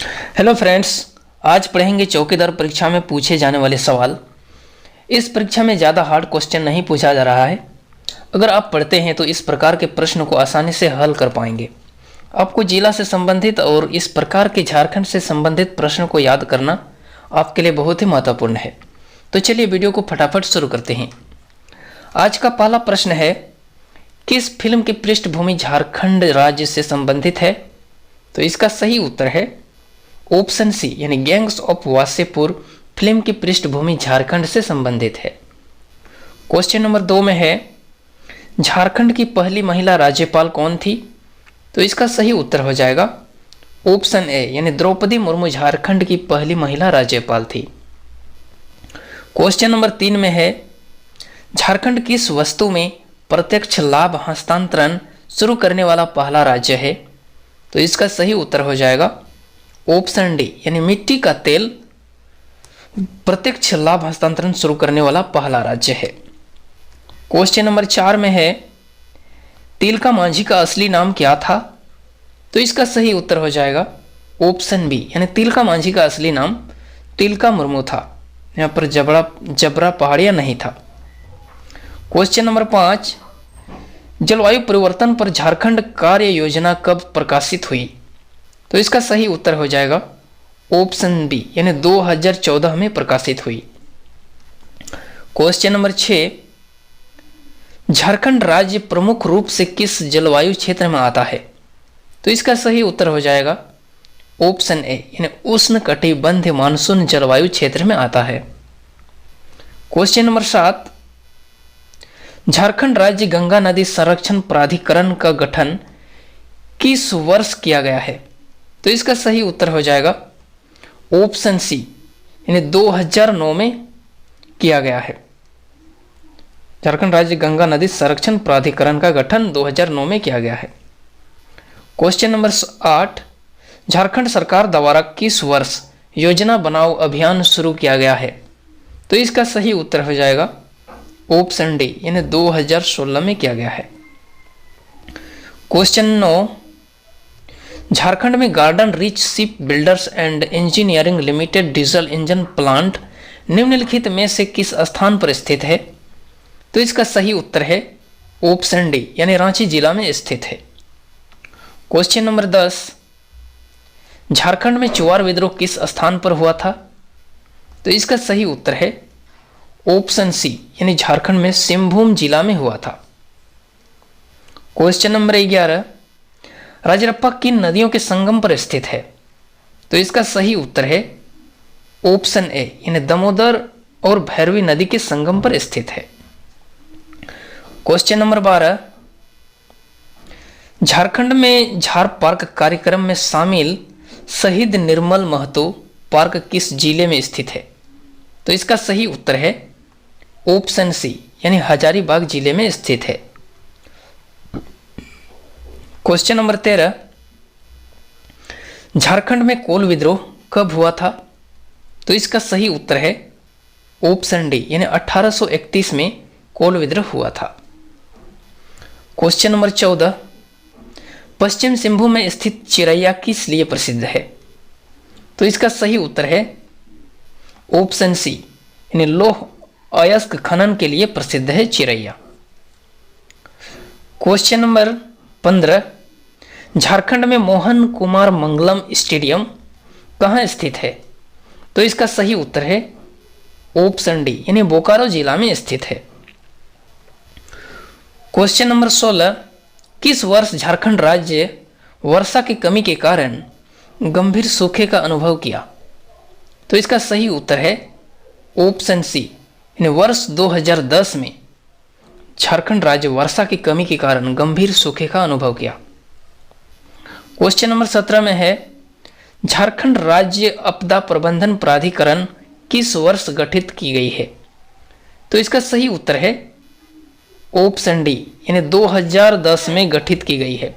Hello friends, आज पढ़ेंगे चौकीदार परीक्षा में पूछे जाने वाले सवाल। इस परीक्षा में ज़्यादा हार्ड क्वेश्चन नहीं पूछा जा रहा है। अगर आप पढ़ते हैं तो इस प्रकार के प्रश्न को आसानी से हल कर पाएंगे। आपको जिला से संबंधित और इस प्रकार के झारखंड से संबंधित प्रश्न को याद करना आपके लिए बहुत ही महत्वपूर्ण है। तो चलिए वीडियो को फटाफट शुरू करते हैं। आज का पहला प्रश्न है, किस फिल्म की पृष्ठभूमि झारखंड राज्य से संबंधित है? तो इसका सही उत्तर है ऑप्शन सी, यानी गैंग्स ऑफ वासेपुर फिल्म की पृष्ठभूमि झारखंड से संबंधित है। क्वेश्चन नंबर 2 में है, झारखंड की पहली महिला राज्यपाल कौन थी? तो इसका सही उत्तर हो जाएगा ऑप्शन ए, यानी द्रौपदी मुर्मू झारखंड की पहली महिला राज्यपाल थी। क्वेश्चन नंबर 3 में है, झारखंड किस वस्तु में प्रत्यक्ष लाभ हस्तांतरण शुरू करने वाला पहला राज्य है? तो इसका सही उत्तर हो जाएगा ऑप्शन डी, यानी मिट्टी का तेल प्रत्यक्ष लाभ हस्तांतरण शुरू करने वाला पहला राज्य है। क्वेश्चन नंबर 4 में है, तिलका मांझी का असली नाम क्या था? तो इसका सही उत्तर हो जाएगा ऑप्शन बी, यानी तिलका मांझी का असली नाम तिलका मुर्मू था। यहाँ पर जबरा पहाड़िया नहीं था। क्वेश्चन नंबर 5, जलवायु परिवर्तन पर झारखंड कार्य योजना कब प्रकाशित हुई? तो इसका सही उत्तर हो जाएगा ऑप्शन बी, यानी 2014 में प्रकाशित हुई। क्वेश्चन नंबर 6, झारखंड राज्य प्रमुख रूप से किस जलवायु क्षेत्र में आता है? तो इसका सही उत्तर हो जाएगा ऑप्शन ए, यानी उष्णकटिबंधीय मानसून जलवायु क्षेत्र में आता है। क्वेश्चन नंबर 7, झारखंड राज्य गंगा नदी संरक्षण प्राधिकरण का गठन किस वर्ष किया गया है? तो इसका सही उत्तर हो जाएगा ऑप्शन सी, यानी 2009 में किया गया है। झारखंड राज्य गंगा नदी संरक्षण प्राधिकरण का गठन 2009 में किया गया है। क्वेश्चन नंबर 8, झारखंड सरकार द्वारा किस वर्ष योजना बनाओ अभियान शुरू किया गया है? तो इसका सही उत्तर हो जाएगा ऑप्शन डी, यानी 2016 में किया गया है। क्वेश्चन 9, झारखंड में garden rich ship builders and engineering limited diesel engine plant निम्नलिखित में से किस स्थान पर स्थित है? तो इसका सही उत्तर है ऑप्शन डी, यानी रांची जिला में स्थित है। क्वेश्चन नंबर 10, झारखंड में चुआर विद्रोह किस स्थान पर हुआ था? तो इसका सही उत्तर है ऑप्शन सी, यानी झारखंड में सिंहभूम जिला में हुआ था। क्वेश्चन नंबर 11, राजरप्पा किन नदियों के संगम पर स्थित है? तो इसका सही उत्तर है ऑप्शन ए, यानी दामोदर और भैरवी नदी के संगम पर स्थित है। क्वेश्चन नंबर 12, झारखंड में झार पार्क कार्यक्रम में शामिल शहीद निर्मल महतो पार्क किस जिले में स्थित है? तो इसका सही उत्तर है ऑप्शन सी, यानी हजारीबाग जिले में स्थित है। क्वेश्चन नंबर 13, झारखंड में कोल विद्रोह कब हुआ था? तो इसका सही उत्तर है ऑप्शन डी, यानी 1831 में कोल विद्रोह हुआ था। क्वेश्चन नंबर 14, पश्चिम सिंहभूम में स्थित चिरैया किस लिए प्रसिद्ध है? तो इसका सही उत्तर है ऑप्शन सी, यानी लौह अयस्क खनन के लिए प्रसिद्ध है चिरैया। क्वेश्चन नंबर 15, झारखंड में मोहन कुमार मंगलम स्टेडियम कहाँ स्थित है? तो इसका सही उत्तर है ऑप्शन डी, यानी बोकारो जिला में स्थित है। क्वेश्चन नंबर 16, किस वर्ष झारखंड राज्य वर्षा की कमी के कारण गंभीर सूखे का अनुभव किया? तो इसका सही उत्तर है ऑप्शन सी, यानी वर्ष 2010 में झारखंड राज्य वर्षा की कमी के कारण गंभीर सूखे का अनुभव किया। क्वेश्चन नंबर 17 में है, झारखंड राज्य आपदा प्रबंधन प्राधिकरण किस वर्ष गठित की गई है? तो इसका सही उत्तर है ऑप्शन डी, यानी 2010 में गठित की गई है।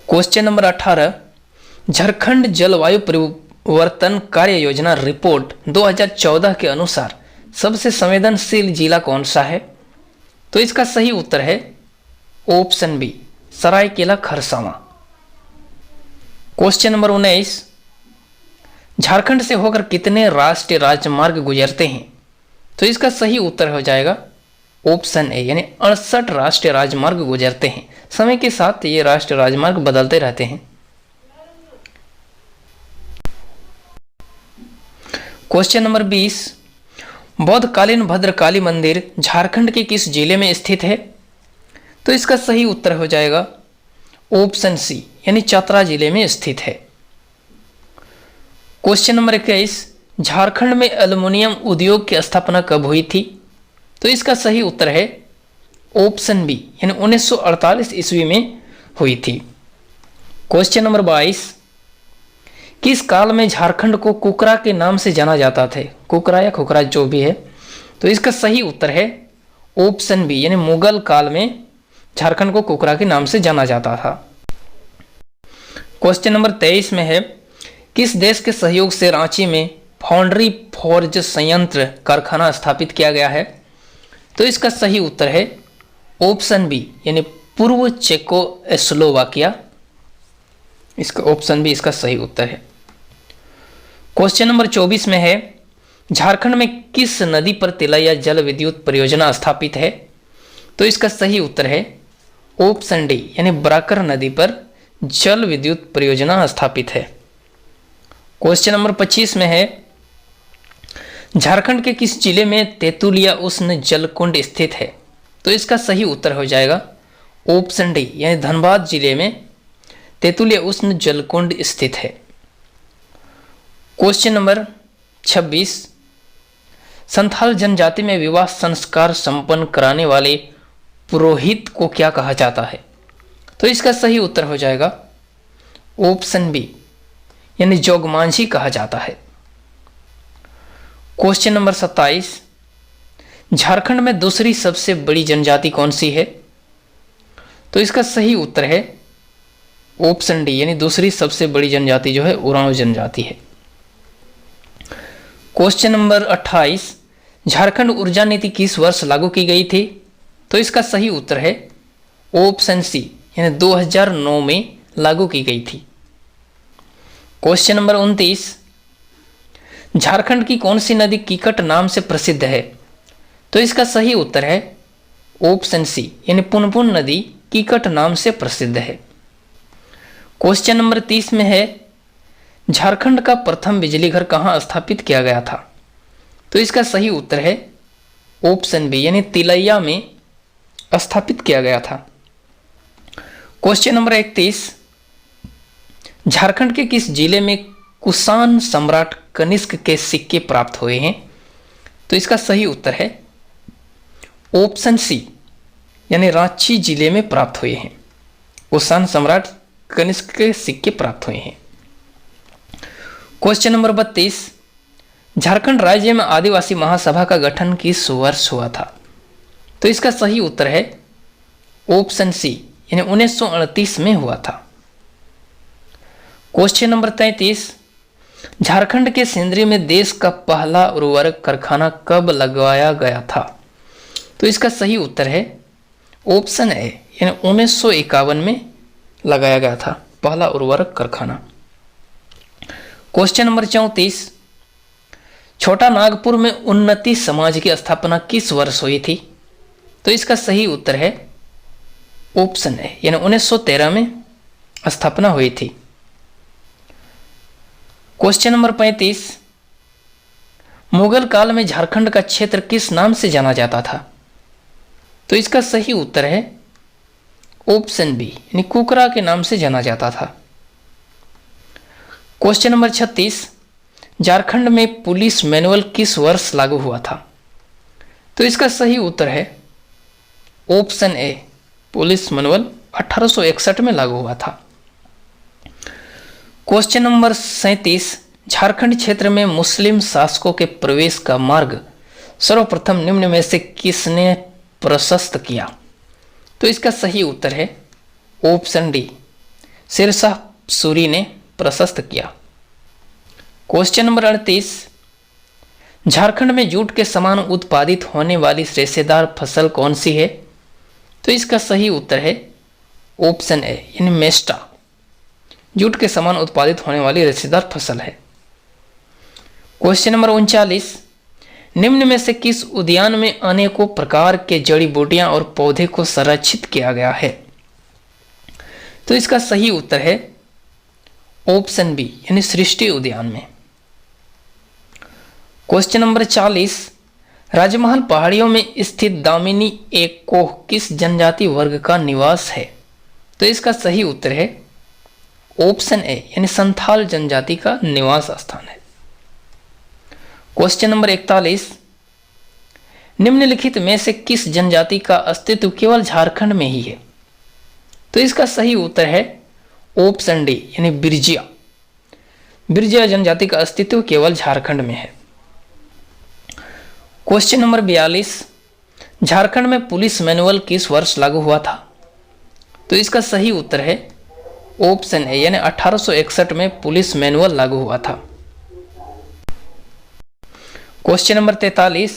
क्वेश्चन नंबर 18, झारखंड जलवायु परिवर्तन कार्य योजना रिपोर्ट 2014 के अनुसार सबसे संवेदनशील जिला कौन सा है? तो इसका सही उत्तर है option B, Saraikela Kharsawan. Question number 19, Jharkhand से होकर कितने राष्ट्रीय राजमार्ग गुजरते हैं? तो इसका सही उत्तर हो जाएगा ऑप्शन ए, यानी 68 राष्ट्रीय राजमार्ग गुजरते हैं। समय के साथ ये राष्ट्रीय राजमार्ग बदलते रहते हैं। क्वेश्चन नंबर 20, बौद्धकालीन भद्रकाली मंदिर झारखंड के किस जिले में स्थित है? तो इसका सही उत्तर हो जाएगा ऑप्शन सी, यानी चतरा जिले में स्थित है। क्वेश्चन नंबर 21, झारखंड में एल्युमिनियम उद्योग की स्थापना कब हुई थी? तो इसका सही उत्तर है ऑप्शन बी, यानी 1948 ईस्वी में हुई थी। क्वेश्चन नंबर 22, किस काल में झारखंड को कुकरा के नाम से जाना जाता था? कुकरा या खुकरा जो भी है। तो इसका सही उत्तर है ऑप्शन बी, यानी मुगल काल में झारखंड को कुकरा के नाम से जाना जाता था। क्वेश्चन नंबर 23 में है, किस देश के सहयोग से रांची में फाउंड्री फोर्ज संयंत्र कारखाना स्थापित किया गया है? तो इसका सही उत्तर है ऑप्शन बी, यानी पूर्व चेकोस्लोवाकिया। इसका ऑप्शन बी इसका सही उत्तर है। क्वेश्चन नंबर 24 में है, झारखंड में किस नदी पर तिलैया जल विद्युत परियोजना स्थापित है? तो इसका सही उत्तर है ऑप्शन डी, यानी बराकर नदी पर जल विद्युत परियोजना स्थापित है। क्वेश्चन नंबर 25 में है, झारखंड के किस जिले में तेतुलिया उष्ण जलकुंड स्थित है? तो इसका सही उत्तर हो जाएगा ऑप्शन डी, यानी धनबाद जिले में तेतुलिया उष्ण जलकुंड स्थित है। क्वेश्चन नंबर 26, संथाल जनजाति में विवाह संस्कार संपन्न कराने वाले पुरोहित को क्या कहा जाता है? तो इसका सही उत्तर हो जाएगा ऑप्शन बी, यानी जोगमांझी कहा जाता है। क्वेश्चन नंबर 27, झारखंड में दूसरी सबसे बड़ी जनजाति कौन सी है? तो इसका सही उत्तर है ऑप्शन डी, यानी दूसरी सबसे बड़ी जनजाति जो है उरांव जनजाति है। क्वेश्चन नंबर 28, झारखंड ऊर्जा नीति किस वर्ष लागू की गई थी? तो इसका सही उत्तर है ऑप्शन सी, यानी 2009 में लागू की गई थी। क्वेश्चन नंबर 29, झारखंड की कौन सी नदी कीकट नाम से प्रसिद्ध है? तो इसका सही उत्तर है ऑप्शन सी, यानी पुनपुन नदी कीकट नाम से प्रसिद्ध है। क्वेश्चन नंबर 30 में है, झारखंड का प्रथम बिजली घर कहाँ स्थापित किया गया था? तो इसका सही उत्तर है ऑप्शन बी, यानी तिलैया में स्थापित किया गया था। क्वेश्चन नंबर 31, झारखंड के किस जिले में कुषाण सम्राट कनिष्क के सिक्के प्राप्त हुए हैं? तो इसका सही उत्तर है ऑप्शन सी, यानी रांची जिले में प्राप्त हुए हैं। कुषाण सम्राट कनिष्क के सिक्के प्राप्त हुए हैं। क्वेश्चन नंबर 32, झारखंड राज्य में आदिवासी महासभा का गठन किस वर्ष हुआ था? तो इसका सही उत्तर है ऑप्शन सी, यानी 1938 में हुआ था। क्वेश्चन नंबर 33, झारखंड के सिंदरी में देश का पहला उर्वरक कारखाना कब लगवाया गया था? तो इसका सही उत्तर है ऑप्शन ए, यानी 1951 में लगाया गया था पहला उर्वरक कारखाना। क्वेश्चन नंबर 34, छोटा नागपुर में उन्नति समाज की स्थापना किस वर्ष हुई थी? तो इसका सही उत्तर है ऑप्शन ए, यानी 1913 में स्थापना हुई थी। क्वेश्चन नंबर 35, मुगल काल में झारखंड का क्षेत्र किस नाम से जाना जाता था? तो इसका सही उत्तर है ऑप्शन बी, यानी कुकरा के नाम से जाना जाता था। क्वेश्चन नंबर 36, झारखंड में पुलिस मैनुअल किस वर्ष लागू हुआ था? तो इसका सही उत्तर है ऑप्शन ए, पुलिस मैनुअल 1861 में लागू हुआ था। क्वेश्चन नंबर 37, झारखंड क्षेत्र में मुस्लिम शासकों के प्रवेश का मार्ग सर्वप्रथम निम्न में से किसने प्रशस्त किया? तो इसका सही उत्तर है ऑप्शन डी, शेरशाह सूरी ने प्रशस्त किया। क्वेश्चन नंबर 38, झारखंड में जूट के समान उत्पादित होने वाली रेशेदार फसल कौन सी है? तो इसका सही उत्तर है ऑप्शन ए यानी मेस्टा जूट के समान उत्पादित होने वाली रेशेदार फसल है। क्वेश्चन नंबर 39, निम्न में से किस उद्यान में अनेकों प्रकार के जड़ी बूटियां और पौधे को संरक्षित किया गया है? तो इसका सही उत्तर है ऑप्शन बी यानी सृष्टि उद्यान में। क्वेश्चन नंबर 40, राजमहल पहाड़ियों में स्थित दामिनी एक कोह किस जनजाति वर्ग का निवास है? तो इसका सही उत्तर है ऑप्शन ए यानी संथाल जनजाति का निवास स्थान है। क्वेश्चन नंबर 41, निम्नलिखित में से किस जनजाति का अस्तित्व केवल झारखंड में ही है? तो इसका सही उत्तर है ऑप्शन डी यानी बिरजिया। बिरजिया जनजाति का अस्तित्व केवल झारखंड में है। क्वेश्चन नंबर 42, झारखंड में पुलिस मैनुअल किस वर्ष लागू हुआ था? तो इसका सही उत्तर है ऑप्शन ए यानी 1861 में पुलिस मैनुअल लागू हुआ था। क्वेश्चन नंबर 43,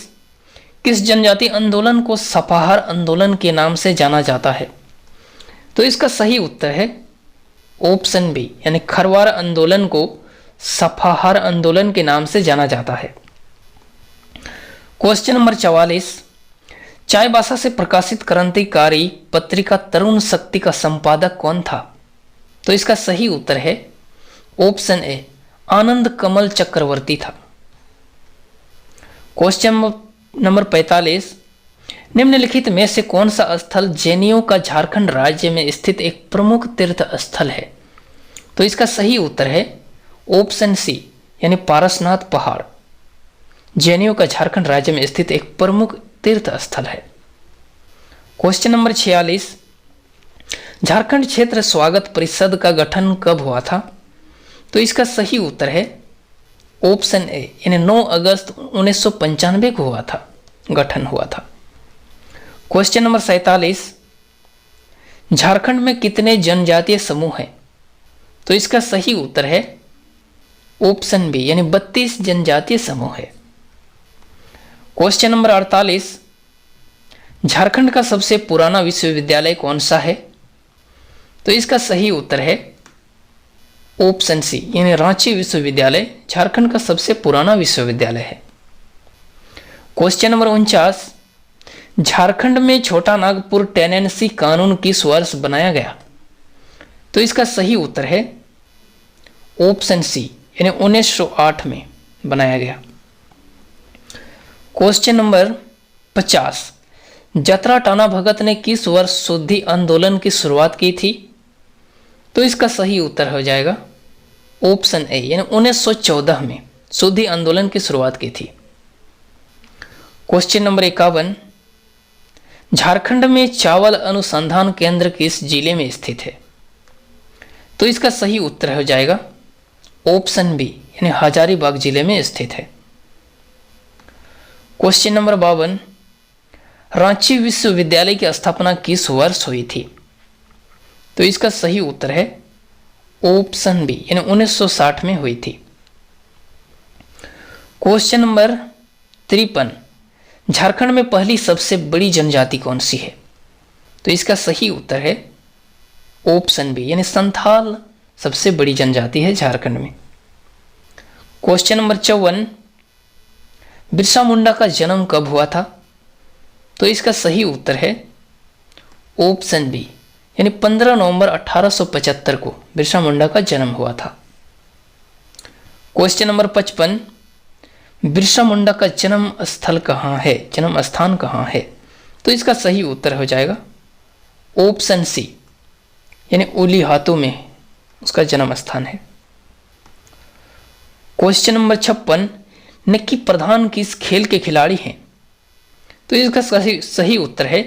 किस जनजाति आंदोलन को सपाहर आंदोलन के नाम से जाना जाता है? तो इसका सही उत्तर है ऑप्शन बी यानी खरवार आंदोलन को सपाहर आंदोलन के नाम से जाना जाता है। क्वेश्चन नंबर 44, चाईबासा से प्रकाशित क्रांतिकारी पत्रिका तरुण शक्ति का संपादक कौन था? तो इसका सही उत्तर है ऑप्शन ए आनंद कमल चक्रवर्ती था। क्वेश्चन नंबर 45, निम्नलिखित में से कौन सा स्थल जैनियों का झारखंड राज्य में स्थित एक प्रमुख तीर्थ स्थल है? तो इसका सही उत्तर है ऑप्शन सी यानी पारसनाथ पहाड़ जैनियों का झारखंड राज्य में स्थित एक प्रमुख तीर्थ स्थल है। क्वेश्चन नंबर 46, झारखंड क्षेत्र स्वागत परिषद का गठन कब हुआ था? तो इसका सही उत्तर है ऑप्शन ए यानी 9 अगस्त 1995 को हुआ था, गठन हुआ था। क्वेश्चन नंबर 47, झारखंड में कितने जनजातीय समूह हैं? तो इसका सही उत्तर है ऑप्शन बी यानी 32 जनजातीय समूह है। क्वेश्चन नंबर 48, झारखंड का सबसे पुराना विश्वविद्यालय कौन सा है? तो इसका सही उत्तर है ऑप्शन सी यानी रांची विश्वविद्यालय झारखंड का सबसे पुराना विश्वविद्यालय है। क्वेश्चन नंबर 49, झारखंड में छोटा नागपुर टेनेंसी कानून किस वर्ष बनाया गया? तो इसका सही उत्तर है ऑप्शन सी यानी 1908 में बनाया गया। क्वेश्चन नंबर 50, जतरा टाना भगत ने किस वर्ष शुद्धि आंदोलन की शुरुआत की थी? तो इसका सही उत्तर हो जाएगा ऑप्शन ए यानी 1914 में शुद्धि आंदोलन की शुरुआत की थी। क्वेश्चन नंबर 51, झारखंड में चावल अनुसंधान केंद्र किस जिले में स्थित है? तो इसका सही उत्तर हो जाएगा ऑप्शन बी यानी हजारीबाग जिले में स्थित है। क्वेश्चन नंबर 52, रांची विश्वविद्यालय की स्थापना किस वर्ष हुई थी? तो इसका सही उत्तर है ऑप्शन बी यानी 1960 में हुई थी। क्वेश्चन नंबर 53, झारखंड में पहली सबसे बड़ी जनजाति कौन सी है? तो इसका सही उत्तर है ऑप्शन बी यानी संथाल सबसे बड़ी जनजाति है झारखंड में। क्वेश्चन नंबर 54, बिरसा मुंडा का जन्म कब हुआ था? तो इसका सही उत्तर है ऑप्शन बी यानी 15 नवंबर 1875 को बिरसा मुंडा का जन्म हुआ था। क्वेश्चन नंबर 55, बिरसा मुंडा का जन्म स्थल कहाँ है, जन्म स्थान कहाँ है? तो इसका सही उत्तर हो जाएगा ऑप्शन सी यानी ओली हाथों में उसका जन्म स्थान है। क्वेश्चन नंबर 56, निक्की प्रधान किस खेल के खिलाड़ी हैं? तो इसका सही उत्तर है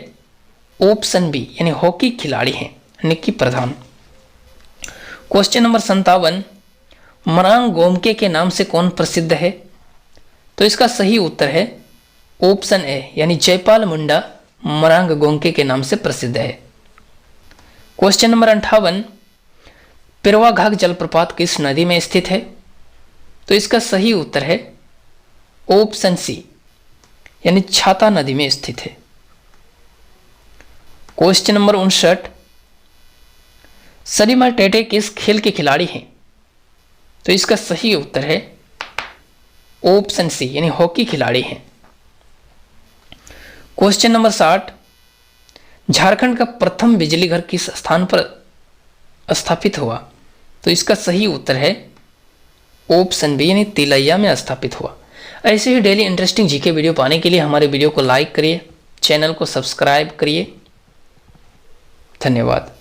ऑप्शन बी यानी हॉकी खिलाड़ी हैं निक्की प्रधान। क्वेश्चन नंबर 57, मरांग गोमके के नाम से कौन प्रसिद्ध है? तो इसका सही उत्तर है ऑप्शन ए यानी जयपाल मुंडा मरांग गोमके के नाम से प्रसिद्ध है। क्वेश्चन नंबर 58, पिरवाघाघ जलप्रपात किस नदी में स्थित है? तो इसका सही उत्तर है ऑप्शन सी यानी छाता नदी में स्थित है। क्वेश्चन नंबर 59, सलीमा टेटे किस खेल के खिलाड़ी हैं? तो इसका सही उत्तर है ऑप्शन सी यानी हॉकी खिलाड़ी हैं। क्वेश्चन नंबर 60, झारखंड का प्रथम बिजली घर किस स्थान पर स्थापित हुआ? तो इसका सही उत्तर है ऑप्शन बी यानी तिलैया में स्थापित हुआ। ऐसे ही डेली इंटरेस्टिंग जीके वीडियो पाने के लिए हमारे वीडियो को लाइक करिए, चैनल को सब्सक्राइब करिए। धन्यवाद।